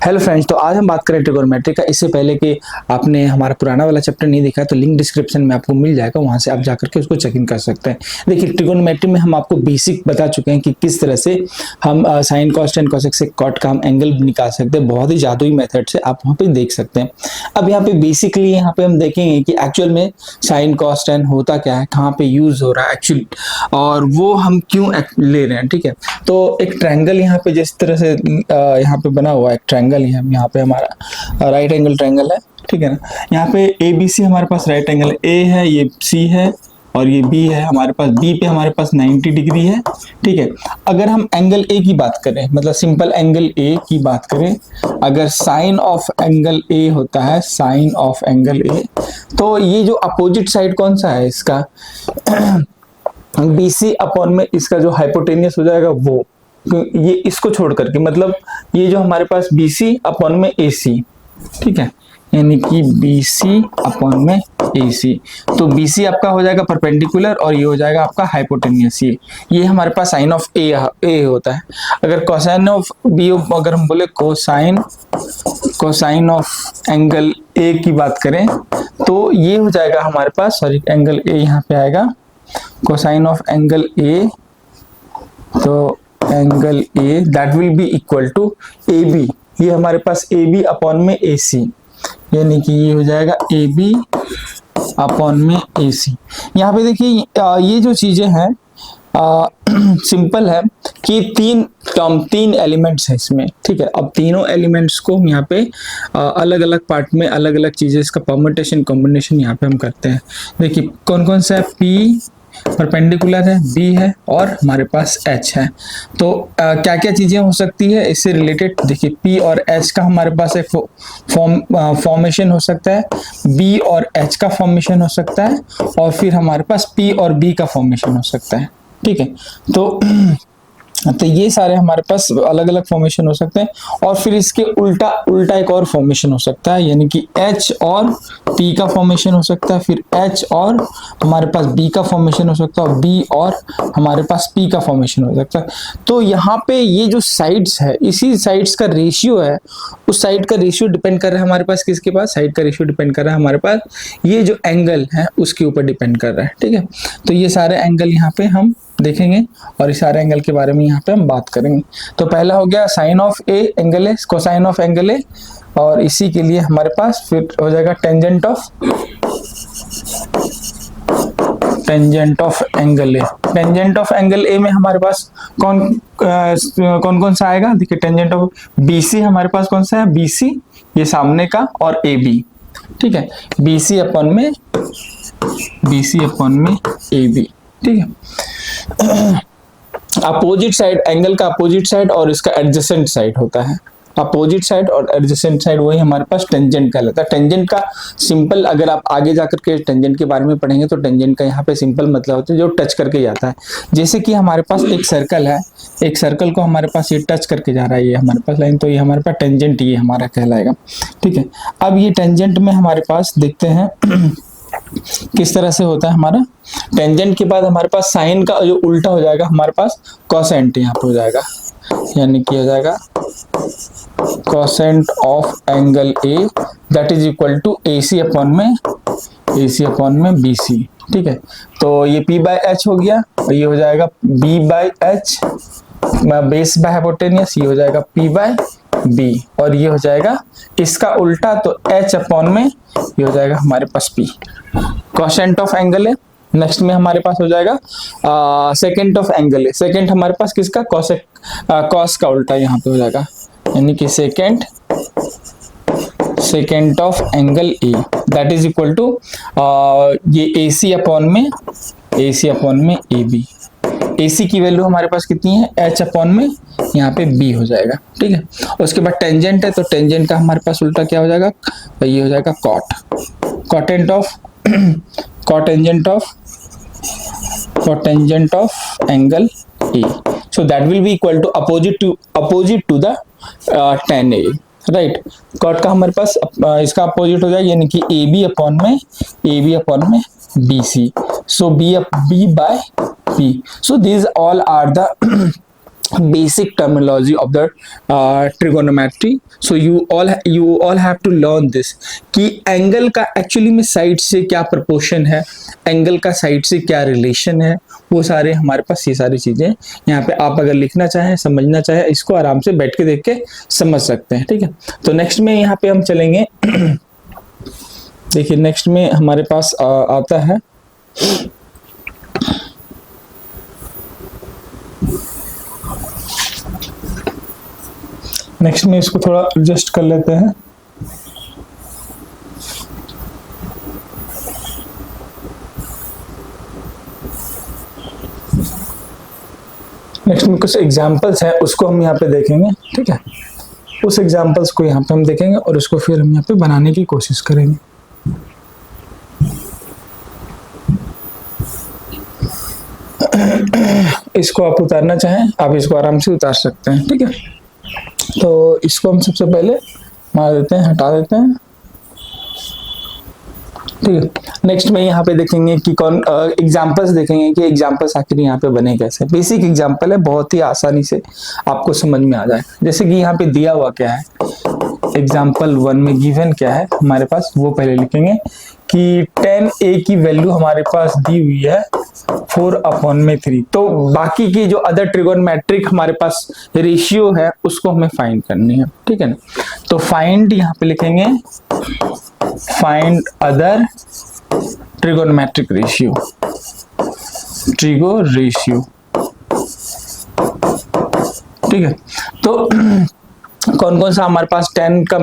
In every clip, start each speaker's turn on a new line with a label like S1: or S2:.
S1: Hello friends, तो आज हम बात करें ट्रिगोनोमेट्री का। इससे पहले कि आपने हमारा पुराना वाला चैप्टर नहीं देखा है तो लिंक डिस्क्रिप्शन में आपको मिल जाएगा, वहां से आप जाकर के उसको चेक इन कर सकते हैं। देखिए, ट्रिगोनोमेट्री में हम आपको बेसिक बता चुके हैं कि किस तरह से हम साइन कॉस टेन कोसेक से कॉट का हम एंगल निकाल सकते हैं। बहुत ही जादुई मेथड से आप वहाँ पे देख सकते हैं। अब यहाँ पे बेसिकली यहाँ पे हम देखेंगे कि एक्चुअल में साइन कॉस टेन होता क्या है, कहाँ पे यूज हो रहा है एक्चुअली, और वो हम क्यों ले रहे हैं। ठीक है, तो एक ट्रायंगल यहाँ पे जिस तरह से यहाँ पे बना हुआ है, एक ट्रायंगल यहाँ पे हमारा राइट एंगल ट्रायंगल है। ठीक है ना, यहाँ पे ए बी सी हमारे पास राइट एंगल ए है, ये सी है और ये बी है हमारे पास। बी पे हमारे पास 90 डिग्री है। ठीक है, अगर हम एंगल ए की बात करें, मतलब सिंपल एंगल ए की बात करें, अगर साइन ऑफ एंगल ए होता है, साइन ऑफ एंगल ए, तो ये जो अपोजिट साइड कौन सा है इसका, BC अपॉन में इसका जो हाइपोटेनियस हो जाएगा वो, ये इसको छोड़ करके, मतलब ये जो हमारे पास BC अपॉन में AC। ठीक है, यानी कि BC अपॉन में AC, तो BC आपका हो जाएगा परपेंडिकुलर और ये हो जाएगा आपका हाइपोटेनियस। ये हमारे पास साइन ऑफ ए होता है। अगर कोसाइन ऑफ बी, अगर हम बोले कोसाइन ऑफ एंगल ए की बात करें तो ये हो जाएगा हमारे पास, सॉरी एंगल ए यहाँ पे आएगा, कोसाइन ऑफ एंगल ए, तो angle A that will be equal to AB। ये हमारे पास AB अपॉन में AC, यानी कि ये हो जाएगा AB अपॉन में AC। यहाँ पे देखिए ये जो चीजें हैं सिंपल है कि तीन एलिमेंट्स हैं इसमें। ठीक है, अब तीनों एलिमेंट्स को हम यहाँ पे अलग अलग पार्ट में अलग अलग चीजें, इसका परम्यूटेशन कॉम्बिनेशन यहाँ पे हम करते हैं। देखिए कौन कौन सा है, P परपेंडिकुलर है, B है और हमारे पास H है। तो क्या क्या चीजें हो सकती है इससे रिलेटेड, देखिए P और H का हमारे पास एक फॉर्मेशन हो सकता है, B और H का फॉर्मेशन हो सकता है, और फिर हमारे पास P और B का फॉर्मेशन हो सकता है। ठीक है, तो ये सारे हमारे पास अलग अलग फॉर्मेशन हो सकते हैं, और फिर इसके उल्टा एक और फॉर्मेशन हो सकता है, यानी कि H और P का फॉर्मेशन हो सकता है, फिर H और हमारे पास B का फॉर्मेशन हो सकता है, और B और हमारे पास P का फॉर्मेशन हो सकता है। तो यहाँ पे ये जो साइड्स है, इसी साइड्स का रेशियो है, उस साइड का रेशियो डिपेंड कर रहा है हमारे पास किसके पास, साइड का रेशियो डिपेंड कर रहा है हमारे पास ये जो एंगल है उसके ऊपर डिपेंड कर रहा है। ठीक है, तो ये सारे एंगल यहाँ पे हम देखेंगे और इस सारे एंगल के बारे में यहाँ पे हम बात करेंगे। तो पहला हो गया sine of a angle A, cosine of angle A, और इसी के लिए हमारे पास फिर हो जाएगा tangent of angle A. Tangent of angle A में हमारे पास कौन सा आएगा, देखिए टेंजेंट ऑफ BC हमारे पास कौन सा है, BC ये सामने का और AB। ठीक है, BC अपॉन में AB। ठीक है, अपोजिट साइड, एंगल का अपोजिट साइड और इसका एडजेसेंट साइड होता है। अपोजिट साइड और एडजेसेंट साइड वही हमारे पास टेंजेंट का रहता है। टेंजेंट का सिंपल, अगर आप आगे जाकर के टेंजेंट के बारे में पढ़ेंगे तो टेंजेंट का यहाँ पे सिंपल मतलब होता है जो टच करके जाता है। जैसे कि हमारे पास एक सर्कल है, एक सर्कल को हमारे पास ये टच करके जा रहा है, ये हमारे पास लाइन, तो ये हमारे पास टेंजेंट ये हमारा कहलाएगा। ठीक है, अब ये टेंजेंट में हमारे पास देखते हैं किस तरह से होता है हमारा। टेंजेंट के बाद हमारे पास साइन का जो उल्टा हो जाएगा हमारे पास कोसेंट यहाँ पे हो जाएगा, यानी कि हो जाएगा cosecant of angle A that is equal to AC upon में BC। ठीक है, तो ये P बाय H हो गया और ये हो जाएगा B by H base by hypotenuse, ये हो जाएगा P बाय B, और ये हो जाएगा इसका उल्टा तो H अपॉन में ये हो जाएगा हमारे पास P, कोसेंट ऑफ एंगल है। नेक्स्ट में हमारे पास हो जाएगा सेकेंड ऑफ एंगल है। सेकेंड हमारे पास किसका, कॉस का उल्टा यहाँ पे हो जाएगा, यानी कि secant of angle A that is equal to ये AC अपॉन में AB। AC की वैल्यू हमारे पास कितनी है, H अपॉन में यहाँ पे B हो जाएगा। ठीक है, उसके बाद टेंजेंट है, तो टेंजेंट का हमारे पास उल्टा क्या हो जाएगा, ये हो जाएगा cotangent of angle A, so that will be equal to opposite to the tan A, right. Cot का हमारे पास इसका अपोजिट हो जाएगा, यानी कि AB अपॉन में BC, so B by P, so these all are the basic terminology of the trigonometry. So you all have to learn this कि angle का एक्चुअली में साइड से क्या प्रोपोर्शन है, एंगल का साइड से क्या रिलेशन है, वो सारे हमारे पास ये सारी चीजें यहाँ पे आप अगर लिखना चाहें, समझना चाहें, इसको आराम से बैठ के देख के समझ सकते हैं। ठीक है, तो नेक्स्ट में यहाँ पे हम चलेंगे। देखिए नेक्स्ट में हमारे पास आता है नेक्स्ट में इसको थोड़ा एडजस्ट कर लेते हैं। नेक्स्ट में कुछ एग्जांपल्स हैं, उसको हम यहाँ पे देखेंगे। ठीक है, उस एग्जांपल्स को यहाँ पे हम देखेंगे और उसको फिर हम यहाँ पे बनाने की कोशिश करेंगे। इसको आप उतारना चाहें, आप इसको आराम से उतार सकते हैं। ठीक है, तो इसको हम सबसे पहले मार देते हैं, हटा देते हैं। ठीक है, नेक्स्ट में यहाँ पे देखेंगे कि कौन एग्जांपल्स देखेंगे कि एग्जांपल्स आखिर यहाँ पे बने कैसे। बेसिक एग्जांपल है, बहुत ही आसानी से आपको समझ में आ जाए। जैसे कि यहाँ पे दिया हुआ क्या है, एग्जांपल 1 में गिवन क्या है हमारे पास, वो पहले लिखेंगे कि 10a की वैल्यू हमारे पास दी हुई है 4/3। तो बाकी की जो अदर ट्रिगोनोमेट्रिक हमारे पास रेशियो है उसको हमें फाइंड करनी है। ठीक है ना, तो फाइंड यहाँ पे लिखेंगे find other trigonometric ratio, trigo ratio. ठीक है, तो कौन कौन सा हमारे पास 10 का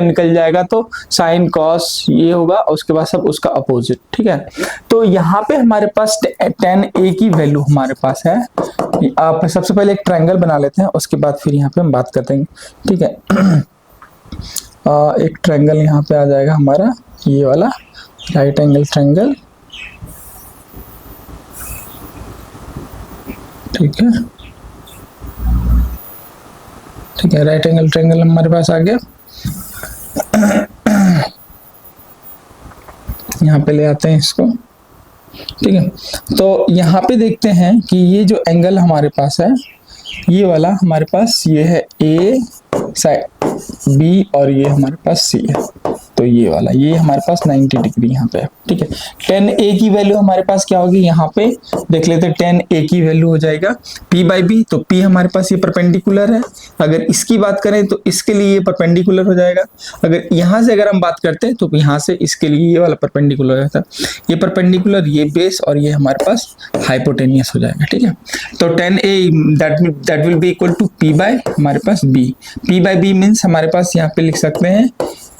S1: निकल जाएगा, तो साइन कॉस ये होगा, उसके बाद सब उसका अपोजिट। ठीक है, तो यहाँ पे हमारे पास 10a की वैल्यू हमारे पास है। आप सबसे पहले एक ट्रायंगल बना लेते हैं, उसके बाद फिर यहाँ पे हम बात करते हैं। ठीक है, एक ट्रायंगल यहाँ पे आ जाएगा हमारा, ये वाला राइट एंगल ट्रायंगल। ठीक है, ठीक है, राइट एंगल ट्रायंगल हमारे पास आ गया। यहाँ पे ले आते हैं इसको। ठीक है, तो यहाँ पे देखते हैं कि ये जो एंगल हमारे पास है, ये वाला हमारे पास ये है A साइड B और ये हमारे पास C है। तो ये वाला ये हमारे पास 90 डिग्री यहाँ पे है। ठीक है, 10a की वैल्यू हमारे पास क्या होगी, यहाँ पे देख लेते हैं। 10a की वैल्यू हो जाएगा p/b। तो p हमारे पास ये परपेंडिकुलर है, अगर इसकी बात करें तो इसके लिए ये परपेंडिकुलर हो जाएगा। अगर यहाँ से अगर हम बात करते हैं तो यहाँ से इसके लिए ये वाला परपेंडिकुलर रहता है, ये परपेंडिकुलर, ये बेस और ये हमारे पास हाइपोटेनियस हो जाएगा। ठीक है, तो 10a that will be equal to p/ हमारे पास b। p/b मीन्स हमारे पास यहाँ पे लिख सकते हैं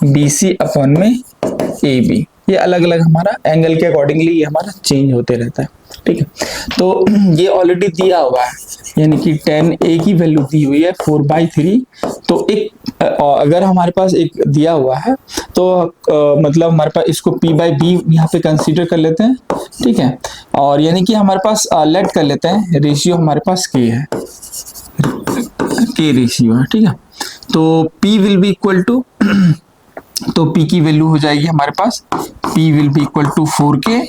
S1: BC/AB। ये अलग अलग हमारा एंगल के अकॉर्डिंगली ये हमारा चेंज होते रहता है। ठीक है, तो ये ऑलरेडी दिया हुआ है, यानी कि 10a की वैल्यू दी हुई है 4/3। तो एक अगर हमारे पास एक दिया हुआ है तो मतलब हमारे पास इसको p/b यहाँ पे कंसीडर कर लेते हैं। ठीक है, और यानी कि हमारे पास लेट कर लेते हैं, रेशियो हमारे पास k है, k रेशियो है। ठीक है, तो p will be equal to, तो p की वैल्यू हो जाएगी हमारे पास, p will be equal to 4k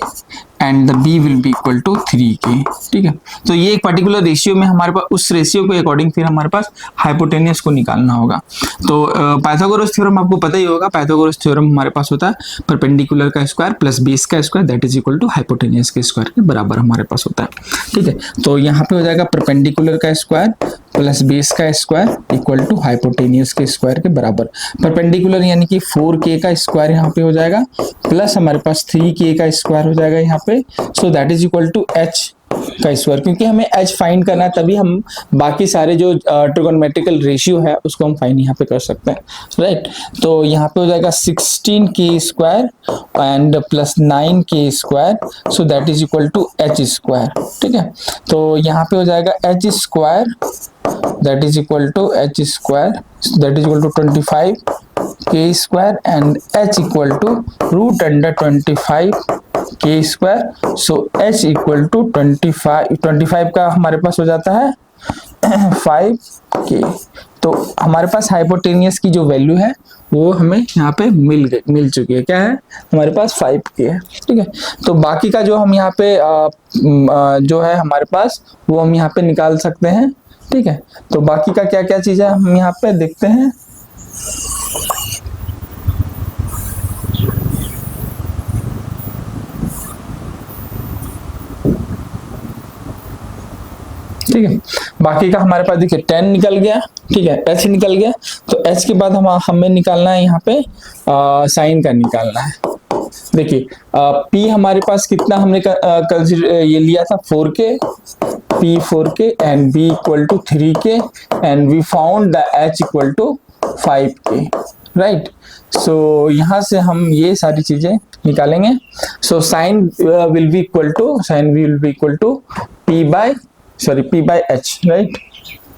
S1: and the b will be equal to 3k। ठीक है, तो ये एक पर्टिकुलर रेशियो में हमारे पास, उस रेशियो के अकॉर्डिंग फिर हमारे पास हाइपोटेनियस को निकालना होगा। तो पाइथागोरस थ्योरम आपको पता ही होगा, पाइथागोरस थ्योरम हमारे पास होता है परपेंडिकुलर का स्क्वायर प्लस बेस का square that is equal to hypotenuse के स्क्वायर के बराबर हमारे पास होता है। ठीक है, तो यहाँ पे हो जाएगा परपेंडिकुलर का स्क्वायर प्लस बेस का स्क्वायर इक्वल टू हाइपोटेनियस के स्क्वायर के बराबर। परपेंडिकुलर यानी कि 4k का स्क्वायर यहाँ पे हो जाएगा प्लस हमारे पास 3k का स्क्वायर हो जाएगा यहाँ पे। So that is equal to h का स्क्वायर, क्योंकि हमें h फाइंड करना है, तभी हम बाकी सारे जो ट्रिगोनोमेट्रिकल रेशियो है उसको हम फाइंड यहाँ पे कर सकते हैं। राइट, तो यहाँ पे हो जाएगा 16k square and plus 9k square. So that is equal to h square. ठीक है, तो यहाँ पे हो जाएगा h square that is equal to h square that is equal to 25k square and h equal to root under 25k square। so h equal to 25 का हमारे पास हो जाता है 5k। तो हमारे पास हाइपोटेनियस की जो वैल्यू है वो हमें यहाँ पे मिल चुकी है, क्या है हमारे पास 5k है। ठीक है, तो बाकी का जो हम यहाँ पे जो है हमारे पास वो हम यहाँ पे निकाल सकते हैं। ठीक है। तो बाकी का क्या क्या चीज है हम यहाँ पे देखते हैं। ठीक है, बाकी का हमारे पास देखिए 10 निकल गया, ठीक है, एच निकल गया। तो एच के बाद हमें निकालना है यहाँ पे साइन का निकालना है। देखिए पी हमारे पास कितना हमने ये लिया था 4k, p 4k and b equal to 3k and we found the h equal to 5k, right. So यहाँ से हम ये सारी चीजें निकालेंगे। So sine will be equal to p by h, right.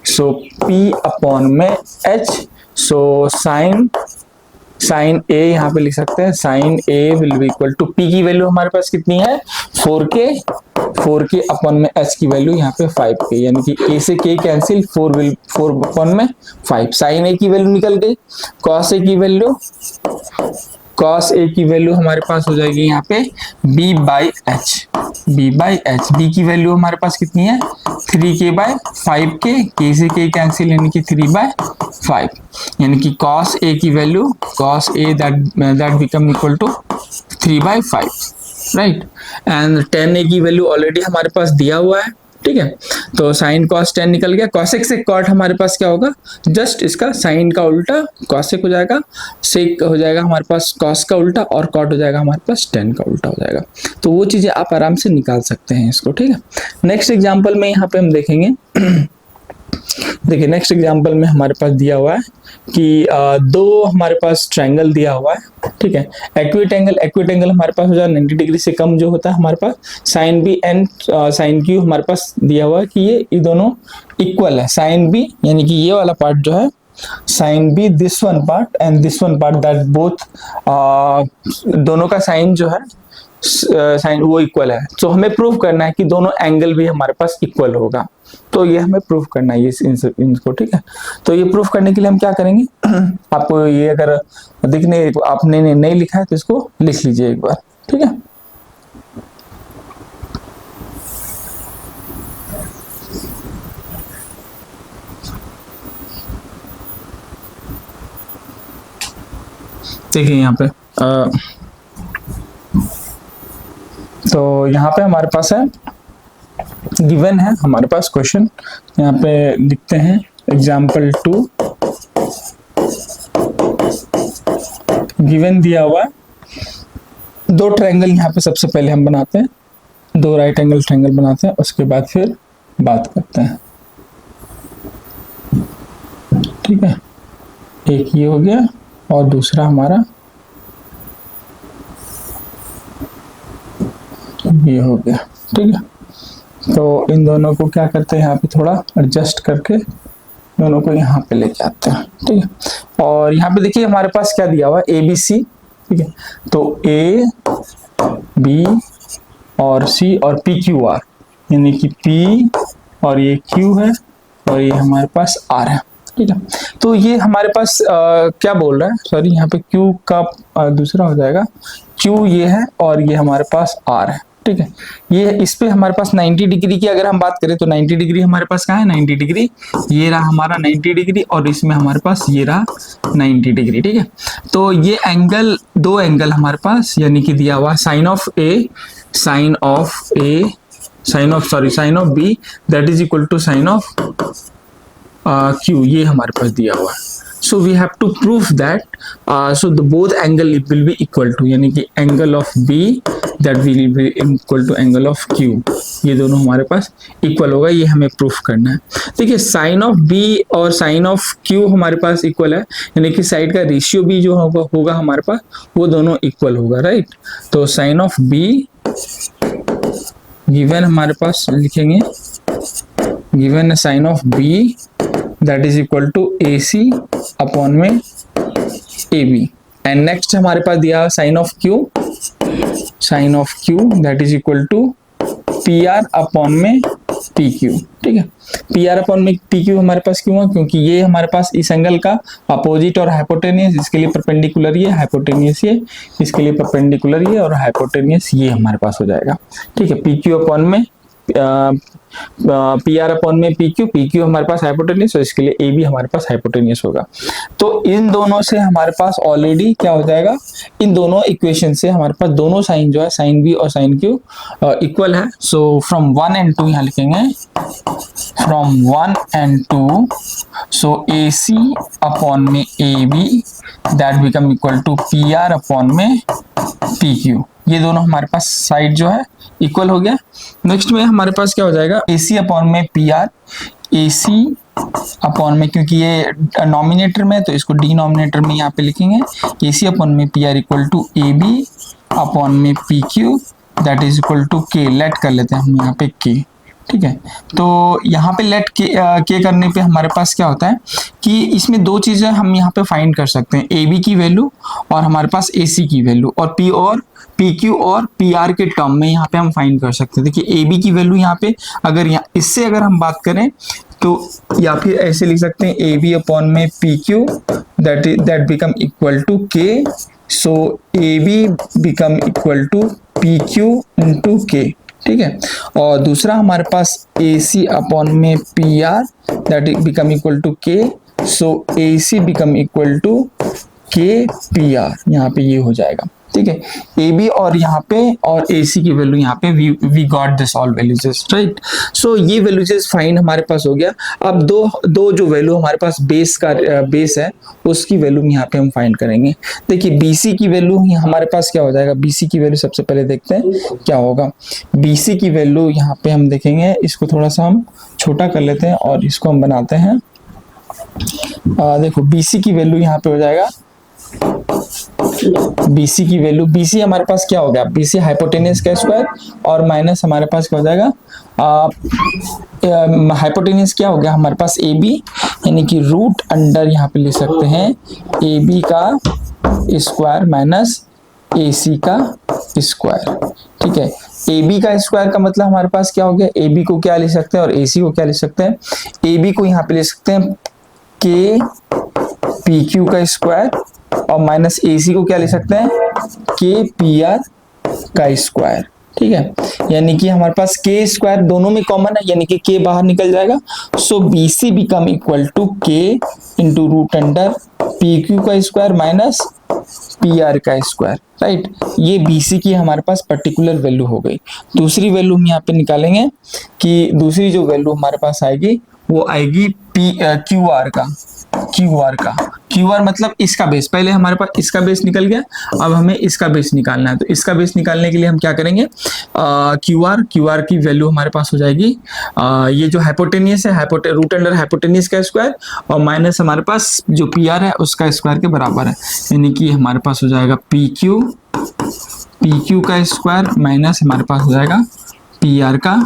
S1: So p upon में h। So sine a यहाँ पे लिख सकते हैं, sine a will be equal to p की वैल्यू हमारे पास कितनी है 4k अपॉन में h की वैल्यू यहाँ पे 5k, यानी कि a से k कैंसिल, 4 अपॉन में 5। साइन a की वैल्यू निकल गई। cos a की वैल्यू हमारे पास हो जाएगी यहाँ पे b बाई एच। b की वैल्यू हमारे पास कितनी है 3k बाय 5k, k से k कैंसिल यानी कि 3 बाय 5, यानी कि cos a की value that become equal to 3 by 5, right. And 10a की वैल्यू ऑलरेडी हमारे पास दिया हुआ है, ठीक है। तो साइन cos 10 निकल गया। cosec से cot हमारे पास क्या होगा, जस्ट इसका साइन का उल्टा cosec हो जाएगा, sec हो जाएगा हमारे पास cos का उल्टा, और cot हो जाएगा हमारे पास 10 का उल्टा हो जाएगा। तो वो चीजें आप आराम से निकाल सकते हैं इसको, ठीक है। नेक्स्ट एग्जाम्पल में यहाँ पे हम देखेंगे देखिए नेक्स्ट एग्जांपल में हमारे पास दिया हुआ है कि दो हमारे पास ट्रायंगल दिया हुआ है, ठीक है। एक्यूट एंगल हमारे पास हो जाए 90 डिग्री से कम जो होता है हमारे पास, sine B and sine Q हमारे पास दिया हुआ है कि ये दोनों इक्वल है। साइन बी यानी कि ये वाला पार्ट जो है sine B, this one part and this one part, that both दोनों का साइन जो है साइन वो इक्वल है। तो हमें प्रूव करना है कि दोनों एंगल भी हमारे पास इक्वल होगा, तो ये हमें प्रूव करना है इनको, ठीक है। तो ये प्रूव करने के लिए हम क्या करेंगे आपको ये अगर दिखने आपने नहीं लिखा है तो इसको लिख लीजिए एक बार, ठीक है। देखिए यहाँ पे तो यहाँ पे हमारे पास है गिवन है हमारे पास क्वेश्चन, यहाँ पे लिखते हैं एग्जाम्पल 2। गिवन दिया हुआ है दो ट्रायंगल, यहाँ पे सबसे पहले हम बनाते हैं दो राइट एंगल ट्रायंगल बनाते हैं, उसके बाद फिर बात करते हैं, ठीक है। एक ये हो गया और दूसरा हमारा ये हो गया, ठीक है। तो इन दोनों को क्या करते हैं यहाँ पे थोड़ा एडजस्ट करके दोनों को यहाँ पे लेके आते हैं, ठीक है। और यहाँ पे देखिए हमारे पास क्या दिया हुआ है ए बी सी, ठीक है। तो ए बी और सी और पी क्यू आर, यानी कि पी और ये क्यू है और ये हमारे पास आर है, ठीक है। तो ये हमारे पास क्या बोल रहा है, सॉरी यहाँ पे क्यू का दूसरा हो जाएगा, क्यू ये है और ये हमारे पास आर है, ठीक है। ये इस पे हमारे पास 90 डिग्री की अगर हम बात करें तो 90 डिग्री हमारे पास कहाँ है 90 डिग्री, ये रहा हमारा 90 डिग्री और इसमें हमारे पास ये रहा 90 डिग्री, ठीक है। तो ये एंगल दो एंगल हमारे पास यानी कि दिया हुआ sine of B that is equal to sine of Q, ये हमारे पास दिया हुआ है। So we have to prove that so the both angle it will be equal to, यानी कि angle of B that will be equal to angle of Q, ये दोनों हमारे पास इक्वल होगा, ये हमें प्रूफ करना है। देखिए साइन ऑफ B और साइन ऑफ Q हमारे पास इक्वल है, यानी कि साइड का रेशियो भी जो होगा हमारे पास वो दोनों इक्वल होगा, राइट। तो साइन ऑफ B गिवन हमारे पास लिखेंगे, given sine of B that is equal to AC upon में AB, एंड नेक्स्ट हमारे पास दिया sine of Q that is equal to PR upon में PQ, ठीक है। PR अपॉन में PQ हमारे पास क्यों है, क्योंकि ये हमारे पास इस एंगल का अपोजिट और हाइपोटेनियस, इसके लिए परपेंडिकुलर ये, हाइपोटेनियस ये, इसके लिए परपेंडिकुलर ये और हाइपोटेनियस ये हमारे पास हो जाएगा, ठीक है। PQ अपॉन में पी आर अपॉन में पी क्यू हमारे पास हाइपोटेनियस, और इसके लिए ए बी हमारे पास हाइपोटेनियस होगा। तो इन दोनों से हमारे पास ऑलरेडी क्या हो जाएगा, इन दोनों इक्वेशन से हमारे पास दोनों साइन जो है साइन बी और साइन क्यू इक्वल है। सो फ्रॉम 1 and 2 यहाँ लिखेंगे, from 1 and 2, so A C upon में A B that become equal to P R upon में पी क्यू। ये दोनों हमारे पास साइड जो है इक्वल हो गया। नेक्स्ट में हमारे पास क्या हो जाएगा, ए सी अपॉन में P are, A C upon में, क्योंकि ये नॉमिनेटर में तो इसको डिनोमिनेटर में यहाँ पे लिखेंगे, ए सी अपॉन में P R equal to A B upon में P Q that is equal to K. Let कर लेते हैं हम यहाँ पे के, ठीक है। तो यहाँ पे लेट के करने पे हमारे पास क्या होता है कि इसमें दो चीजें हम यहाँ पे फाइंड कर सकते हैं, ए बी की वैल्यू और हमारे पास ए सी की वैल्यू, और पी क्यू और पी आर के टर्म में यहाँ पे हम फाइंड कर सकते हैं। देखिए ए बी की वैल्यू यहाँ पे अगर इससे अगर हम बात करें तो या फिर ऐसे लिख सकते हैं ए बी अपॉन में P Q that become equal to K. So A B become equal to P Q into K, ठीक है। और दूसरा हमारे पास ए सी अपॉन में P R that become equal to K. So A C become equal to K P R, यहाँ पे ये हो जाएगा, ठीक है। ए बी और यहाँ पे और ए सी की वैल्यू यहाँ पे we got this all values, right. So ये वैल्यूज फाइन हमारे पास हो गया। अब दो जो वैल्यू हमारे पास बेस है उसकी वैल्यू यहाँ पे हम फाइंड करेंगे। देखिए बी सी की वैल्यू हमारे पास क्या हो जाएगा, बी सी की वैल्यू सबसे पहले देखते हैं क्या होगा। बी सी की वैल्यू यहाँ पे हम देखेंगे, इसको थोड़ा सा हम छोटा कर लेते हैं और इसको हम बनाते हैं। देखो बी सी की वैल्यू यहाँ पे हो जाएगा, BC की वैल्यू, BC हमारे पास क्या हो गया, BC हाइपोटेनियस का स्क्वायर और माइनस हमारे पास क्या हो जाएगा, हाइपोटेनियस क्या हो गया हमारे पास AB, यानी कि रूट अंडर यहाँ पे लिख सकते हैं AB का स्क्वायर माइनस AC का स्क्वायर, ठीक है। AB का स्क्वायर का मतलब हमारे पास क्या हो गया, AB को क्या लिख सकते हैं और AC को क्या लिख सकते हैं। AB को यहाँ पे लिख सकते हैं K PQ का स्क्वायर और माइनस AC को क्या लिख सकते हैं K PR का स्क्वायर, ठीक है। यानी कि हमारे पास K स्क्वायर दोनों में कॉमन है, यानी कि K बाहर निकल जाएगा। So BC become equal to K into root under PQ का स्क्वायर माइनस PR का स्क्वायर, राइट। ये BC की हमारे पास पर्टिकुलर वैल्यू हो गई। दूसरी वैल्यू हम यहाँ पे निकालेंगे कि दूसरी जो वैल्यू हमारे पास आएगी वो आएगी QR मतलब इसका बेस। पहले हमारे पास इसका बेस निकल गया, अब हमें इसका बेस निकालना है। तो इसका बेस निकालने के लिए हम क्या करेंगे, QR की वैल्यू हमारे पास हो जाएगी ये जो हाइपोटेनियस है रूट अंडर हाइपोटेनियस का स्क्वायर और माइनस हमारे पास जो PR है उसका स्क्वायर के बराबर है, यानी कि हमारे पास हो जाएगा PQ का स्क्वायर माइनस हमारे पास हो जाएगा PR का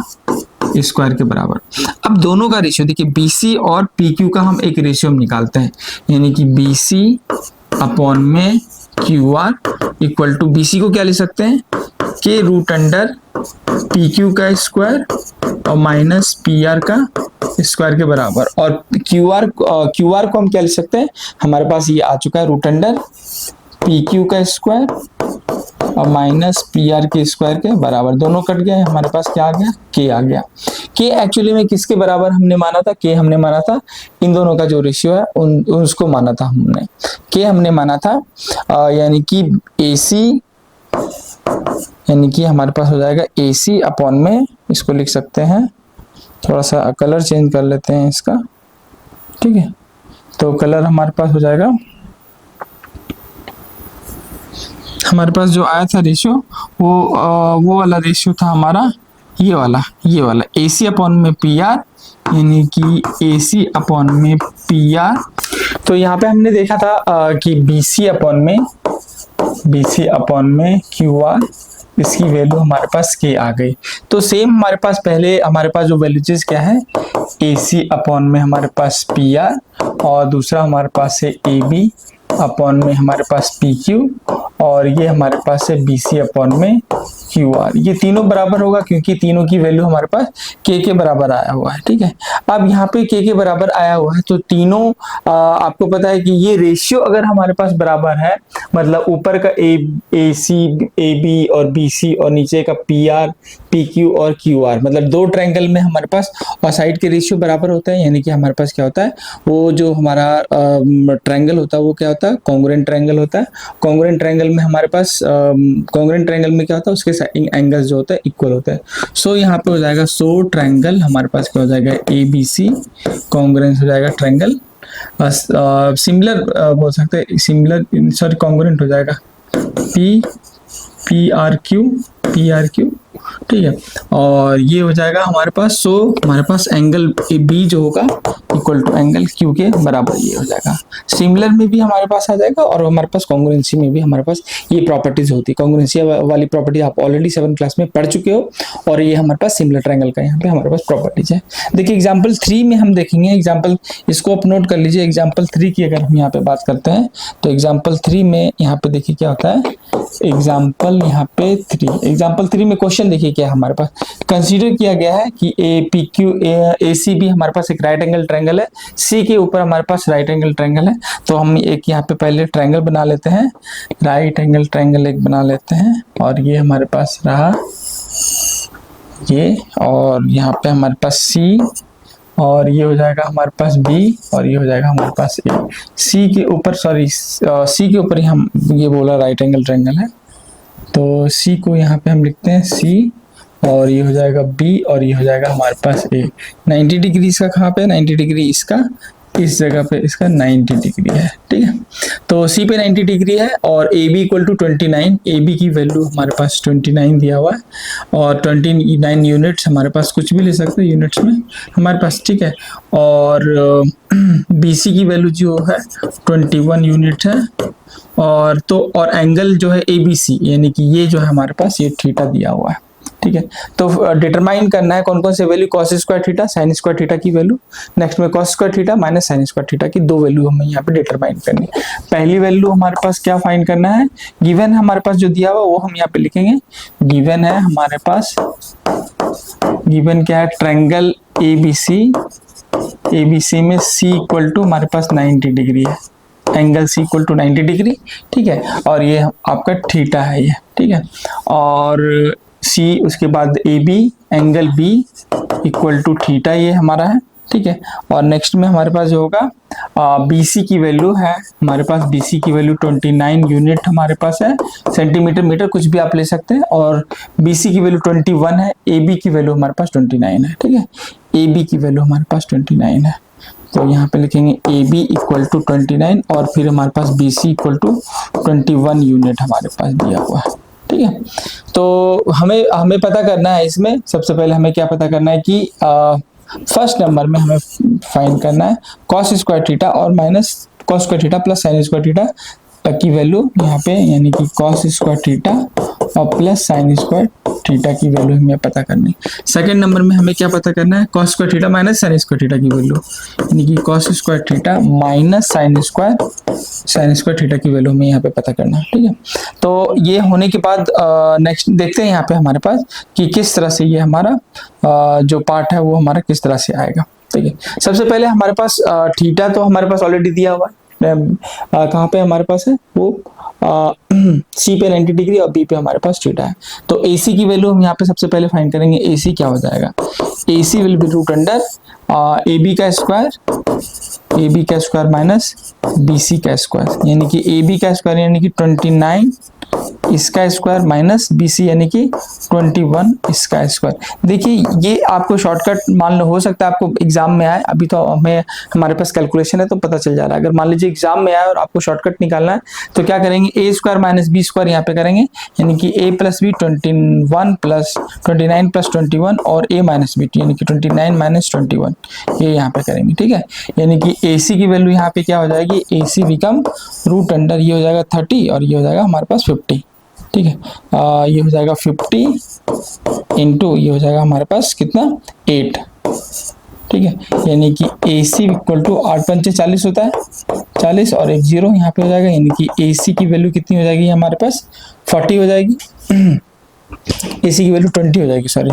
S1: स्क्वायर के बराबर। अब दोनों का रेशियो देखिए BC और PQ का हम एक रेशियो निकालते हैं, यानी कि BC अपॉन में QR इक्वल टू BC को क्या लिख सकते हैं के रूट अंडर PQ का स्क्वायर और माइनस PR का स्क्वायर के बराबर। और QR को हम क्या लिख सकते हैं, हमारे पास ये आ चुका है रूट अंडर PQ का स्क्वायर और माइनस PR के स्क्वायर के बराबर। दोनों कट गए, हमारे पास क्या आ गया, K आ गया। K एक्चुअली में किसके बराबर हमने माना था, K हमने माना था इन दोनों का जो रेशियो है उसको माना था हमने। K हमने माना था यानी कि AC, यानी कि हमारे पास हो जाएगा AC अपॉन में, इसको लिख सकते हैं, थोड़ा सा कलर चेंज कर लेते हैं इसका, ठीक है। तो कलर हमारे पास हो जाएगा, हमारे पास जो आया था रेशियो वो वाला रेशियो था हमारा ये वाला AC अपॉन में PR, यानी कि AC अपॉन में PR। तो यहाँ पे हमने देखा था कि BC अपॉन में QR, इसकी वैल्यू हमारे पास K आ गई। तो सेम हमारे पास पहले हमारे पास जो वैल्यूज क्या है AC अपॉन में हमारे पास PR और दूसरा हमारे पास है AB अपॉन में हमारे पास PQ और ये हमारे पास है BC अपॉन में QR। ये तीनों बराबर होगा क्योंकि तीनों की वैल्यू हमारे पास K के बराबर आया हुआ है, ठीक है। अब यहाँ पे K के बराबर आया हुआ है तो तीनों आपको पता है कि ये रेशियो अगर हमारे पास बराबर है, मतलब ऊपर का AC AB और BC और नीचे का PR पी क्यू और क्यू आर, मतलब दो ट्रायंगल में हमारे पास और साइड के रेशियो बराबर होता है, यानी कि हमारे पास क्या होता है, वो जो हमारा ट्रायंगल होता है वो क्या होता है, कॉन्ग्रुएंट ट्रायंगल होता है। कॉन्ग्रुएंट ट्रायंगल में हमारे पास कॉन्ग्रुएंट ट्रायंगल में क्या होता है, उसके एंगल्स जो होता है इक्वल होता है। सो यहाँ पे हो जाएगा सो ट्रायंगल हमारे पास क्या हो जाएगा, ए बी सी कॉन्ग्रुएंट हो जाएगा ट्रायंगल, सिमिलर बोल सकते हैं, सिमिलर सॉरी कॉन्ग्रुएंट हो जाएगा पी आर क्यू, ठीक है। और ये हो जाएगा हमारे पास, सो हमारे पास एंगल बी जो होगा इक्वल टू एंगल क्यू के बराबर ये हो जाएगा। सिमिलर में भी हमारे पास आ जाएगा और हमारे पास कॉन्ग्रुएंसी में भी हमारे पास ये प्रॉपर्टीज होती है। कॉन्ग्रुएंसी वाली प्रॉपर्टी आप ऑलरेडी 7th क्लास में पढ़ चुके हो, और ये हमारे पास सिमिलर ट्रायंगल का यहाँ पे हमारे पास प्रॉपर्टीज है। देखिए एग्जाम्पल 3 में हम देखेंगे, एग्जाम्पल इसको आप नोट कर लीजिए। एग्जाम्पल 3 की अगर हम यहाँ पे बात करते हैं तो एग्जाम्पल 3 में यहाँ पे देखिए क्या होता है, एग्जाम्पल यहाँ पे 3, एग्जाम्पल 3 में क्वेश्चन देखिए क्या हमारे पास कंसीडर किया गया है कि ए पी क्यू ए सी भी हमारे पास एक राइट एंगल ट्रायंगल है, सी के ऊपर हमारे पास राइट एंगल ट्रायंगल है। तो हम एक यहाँ पे पहले ट्रायंगल बना लेते हैं, राइट एंगल ट्रायंगल एक बना लेते हैं, और ये हमारे पास रहा ये, और यहाँ पे हमारे पास सी, और ये हो जाएगा हमारे पास बी, और ये हो जाएगा हमारे पास ए। सी के ऊपर सॉरी सी के ऊपर ही हम ये बोला राइट एंगल ट्रायंगल है, तो सी को यहाँ पे हम लिखते हैं सी, और ये हो जाएगा बी, और ये हो जाएगा हमारे पास ए। 90 डिग्री इसका कहाँ पे, 90 डिग्री इसका इस जगह पे इसका 90 डिग्री है, ठीक है। तो सी पे 90 डिग्री है, और A B equal to 29, A B की वैल्यू हमारे पास 29 दिया हुआ है, और 29 यूनिट्स हमारे पास, कुछ भी ले सकते हैं यूनिट्स में हमारे पास, ठीक है। और बी सी की वैल्यू जो है 21 यूनिट है, और तो और एंगल जो है ए बी सी, यानी कि ये जो है हमारे पास ये थीटा दिया हुआ है, ठीक है। तो डिटरमाइन करना है कौन कौन से value, cos square theta, sign square theta की वैल्यू, नेक्स्ट में cos square theta minus sine square theta की दो वैल्यू हमें यहाँ पे डिटरमाइन करनी है। पहली वैल्यू हमारे पास क्या फाइंड करना है, गिवन हमारे पास जो दिया हुआ वो हम यहाँ पे लिखेंगे। गिवन है हमारे पास, गिवन क्या है, ट्रायंगल ABC में C इक्वल टू हमारे पास 90 डिग्री है, angle C equal to 90 degree, ठीक है। और ये आपका थीटा है ये, ठीक है। और C उसके बाद AB angle B equal to theta ये हमारा है, ठीक है। और नेक्स्ट में हमारे पास जो होगा BC की वैल्यू है हमारे पास, BC की वैल्यू 29 यूनिट हमारे पास है, सेंटीमीटर मीटर कुछ भी आप ले सकते हैं, और BC की वैल्यू 21 है, AB की वैल्यू हमारे पास 29 है, ठीक है। AB की वैल्यू हमारे पास 29 है, तो यहाँ पे लिखेंगे AB इक्वल टू 29, और फिर हमारे पास BC इक्वल टू 21 यूनिट हमारे पास दिया हुआ है, ठीक है। तो हमें पता करना है, इसमें सबसे पहले हमें क्या पता करना है कि फर्स्ट नंबर में हमें फाइंड करना है कॉस स्क्वायर थीटा और minus cos square theta plus sign square theta तक की वैल्यू यहाँ पे, यानी कि कॉस स्क्वायर थीटा और प्लस साइन स्क्वायर थीटा की वैल्यू हमें पता करनी। सेकंड नंबर में हमें क्या पता करना है, cos square theta minus sine square theta की वैल्यू, यानी कि cos square theta minus sine square theta की वैल्यू हमें यहाँ पे पता करना है, ठीक है। तो ये होने के बाद नेक्स्ट देखते हैं यहाँ पे हमारे पास कि किस तरह से ये हमारा जो पार्ट है वो हमारा किस तरह से आएगा, ठीक है। सबसे पहले हमारे पास थीटा तो हमारे पास ऑलरेडी दिया हुआ है, कहाँ पे हमारे पास है वो सी पे 90 डिग्री और बी पे हमारे पास थीटा है। तो AC की वैल्यू हम यहाँ पे सबसे पहले फाइंड करेंगे। AC क्या हो जाएगा, AC will be root under AB का स्क्वायर माइनस BC का स्क्वायर, यानी कि AB का स्क्वायर यानी कि 29 इसका स्क्वायर माइनस BC यानी कि 21 इसका स्क्वायर। देखिए ये आपको शॉर्टकट मान लो हो सकता है आपको एग्जाम में आए, अभी तो हमारे पास कैलकुलेशन है तो पता चल जा रहा है। अगर मान लीजिए एग्जाम में आए और आपको शॉर्टकट निकालना है तो क्या करेंगे, A square minus B square यहाँ पे करेंगे, यानी कि A प्लस B 29 प्लस 21 और A माइनस B यानी कि 29 माइनस 21 ये यहाँ पे करेंगे, ठीक है। यानी कि AC की वैल्यू यहाँ पे क्या हो जाएगी, AC बिकम रूट अंडर ये हो जाएगा 30 और ये हो जाएगा हमारे पास 50, ठीक है। ये हो जाएगा 50 इंटू ये हो जाएगा हमारे पास कितना 8, ठीक है। यानी कि AC इक्वल टू 8 पंचे 40 होता है, 40 और एक 0 यहाँ पे हो जाएगा, यानी कि AC की वैल्यू कितनी हो जाएगी हमारे पास 40 हो जाएगी, AC की वैल्यू 20 हो जाएगी, सॉरी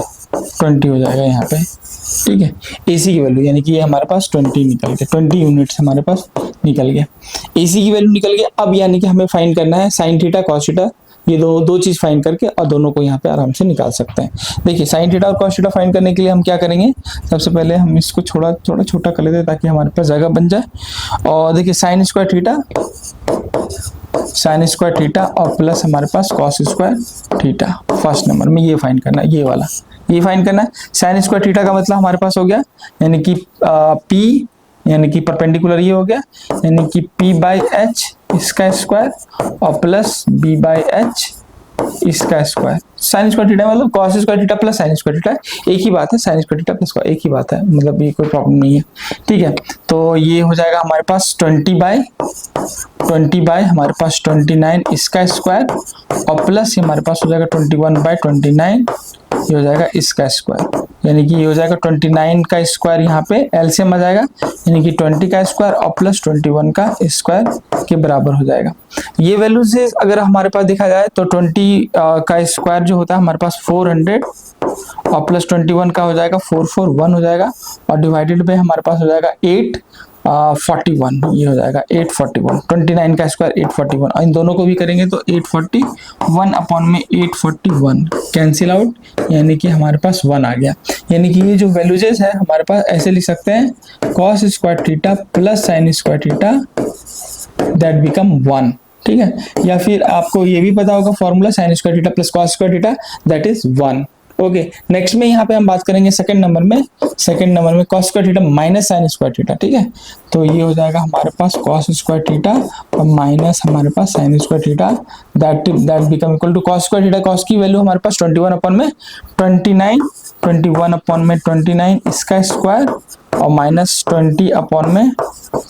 S1: 20 हो जाएगा यहाँ पे, ठीक है। AC की वैल्यू यानी कि ये हमारे पास 20 निकल गया, 20 यूनिट्स हमारे पास निकल गया, AC की वैल्यू निकल गया। अब यानी कि हमें फाइंड करना है साइन थीटा कॉस थीटा ये दो चीज फाइंड करके और दोनों को यहाँ पे आराम से निकाल सकते हैं। देखिए साइन थीटा और कॉस थीटा फाइंड करने के लिए हम क्या करेंगे, सबसे पहले हम इसको थोड़ा छोटा कर लेते हैं ताकि हमारे पास जगह बन जाए। और देखिए साइन स्क्वायर थीटा और प्लस हमारे पास cos square theta, first number में ये फाइंड करना है, ये फाइंड करना है। साइन स्क्वायर थीटा का मतलब हमारे पास हो गया यानी कि P यानी कि परपेंडिकुलर ये हो गया, यानी कि P/h इसका स्क्वायर और प्लस B/h इसका स्क्वायर। साइन स्क्वायर थीटा मतलब cos square theta plus sign square theta एक ही बात है, साइन स्क्वायर थीटा प्लस एक ही बात है, मतलब ये कोई प्रॉब्लम नहीं है, ठीक है। तो ये हो जाएगा हमारे पास 20 बाय हमारे पास 29 इसका स्क्वायर और प्लस हमारे पास हो जाएगा 21/29 ये हो जाएगा इसका स्क्वायर, यानी कि ये हो जाएगा 29 का स्क्वायर, यहाँ पे एलसीएम आ जाएगा यानी कि 20 का स्क्वायर और प्लस 21 का स्क्वायर के बराबर हो जाएगा। ये वैल्यू से अगर हमारे पास देखा जाए तो 20 का स्क्वायर जो होता है हमारे पास 400 और प्लस 21 का हो जाएगा 441 हो जाएगा और डिवाइडेड बाय हमारे पास हो जाएगा 841, ये हो जाएगा 841, 29 का स्क्वायर 841 और इन दोनों को भी करेंगे तो 841 अपॉन में 841 कैंसिल आउट, यानी कि हमारे पास 1 आ गया। यानी कि ये जो वैल्यूजेस है हमारे पास ऐसे लिख सकते हैं cos square theta plus sign square theta that become 1, ठीक है। या फिर आपको ये भी पता होगा formula sine square theta plus cos square theta that is 1। Okay, next में यहाँ पे हम बात करेंगे सेकंड नंबर में cos square theta minus sine square theta, ठीक है। तो ये हो जाएगा हमारे पास कॉस स्क्वायर थीटा और माइनस हमारे पास sine square theta that become equal to cos square theta, cos की वैल्यू हमारे पास 21 अपॉन में 29 इसका स्क्वायर और माइनस 20 अपॉन में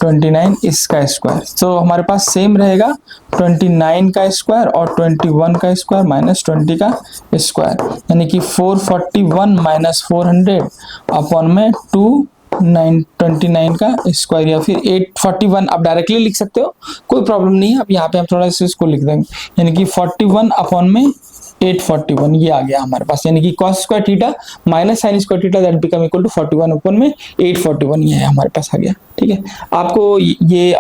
S1: 29 इसका स्क्वायर। तो हमारे पास सेम रहेगा 29 का स्क्वायर और 21 का स्क्वायर माइनस 20 का स्क्वायर, यानी कि 441 माइनस 400 अपॉन में 29 का स्क्वायर या फिर 841 आप डायरेक्टली लिख सकते हो, कोई प्रॉब्लम नहीं है। अब यहाँ पे हम थोड़ा सा इसको लिख देंगे, यानी कि 41 अपॉन में 841 ये आ गया हमारे पास, यानी कि cos square theta minus sine square theta that become equal to 41 upon में 841 ये हमारे पास आ गया, ठीक है। आपको ये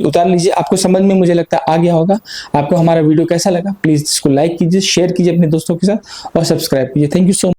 S1: उतार लीजिए, आपको समझ में मुझे लगता है आ गया होगा। आपको हमारा वीडियो कैसा लगा प्लीज इसको लाइक कीजिए, शेयर कीजिए अपने दोस्तों के साथ और सब्सक्राइब कीजिए। Thank you so much.